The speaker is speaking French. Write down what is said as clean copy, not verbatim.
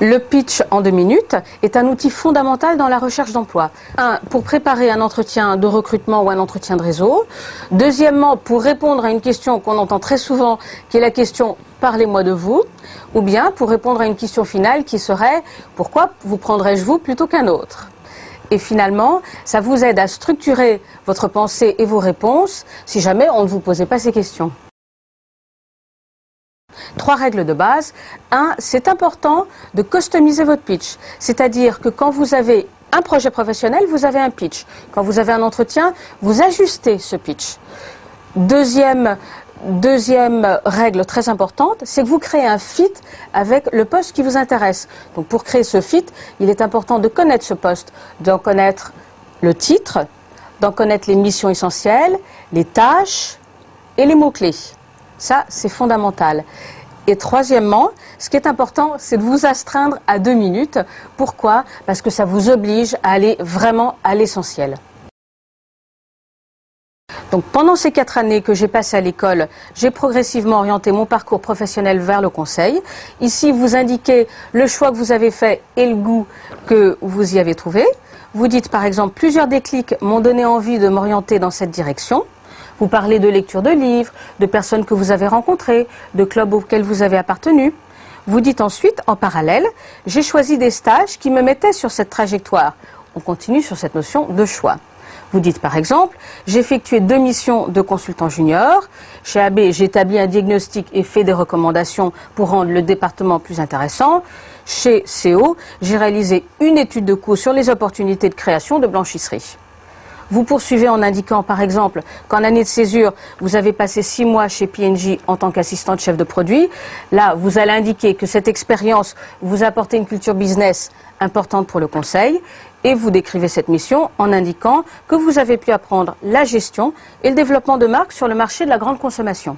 Le pitch en 2 minutes est un outil fondamental dans la recherche d'emploi. Pour préparer un entretien de recrutement ou un entretien de réseau. Deuxièmement, pour répondre à une question qu'on entend très souvent, qui est la question « Parlez-moi de vous ». Ou bien pour répondre à une question finale qui serait « Pourquoi vous prendrais-je vous plutôt qu'un autre ?» Et finalement, ça vous aide à structurer votre pensée et vos réponses si jamais on ne vous posait pas ces questions. 3 règles de base. 1, c'est important de customiser votre pitch. C'est-à-dire que quand vous avez un projet professionnel, vous avez un pitch. Quand vous avez un entretien, vous ajustez ce pitch. Deuxième règle très importante, c'est que vous créez un fit avec le poste qui vous intéresse. Donc pour créer ce fit, il est important de connaître ce poste, d'en connaître le titre, d'en connaître les missions essentielles, les tâches et les mots-clés. Ça, c'est fondamental. Et troisièmement, ce qui est important, c'est de vous astreindre à 2 minutes. Pourquoi? Parce que ça vous oblige à aller vraiment à l'essentiel. Donc pendant ces 4 années que j'ai passées à l'école, j'ai progressivement orienté mon parcours professionnel vers le conseil. Ici, vous indiquez le choix que vous avez fait et le goût que vous y avez trouvé. Vous dites par exemple, plusieurs déclics m'ont donné envie de m'orienter dans cette direction. Vous parlez de lecture de livres, de personnes que vous avez rencontrées, de clubs auxquels vous avez appartenu. Vous dites ensuite, en parallèle, j'ai choisi des stages qui me mettaient sur cette trajectoire. On continue sur cette notion de choix. Vous dites par exemple, j'ai effectué 2 missions de consultant junior. Chez AB, j'ai établi un diagnostic et fait des recommandations pour rendre le département plus intéressant. Chez CO, j'ai réalisé une étude de coût sur les opportunités de création de blanchisserie. Vous poursuivez en indiquant par exemple qu'en année de césure, vous avez passé 6 mois chez P&G en tant qu'assistante chef de produit. Là, vous allez indiquer que cette expérience vous a apporté une culture business importante pour le conseil. Et vous décrivez cette mission en indiquant que vous avez pu apprendre la gestion et le développement de marques sur le marché de la grande consommation.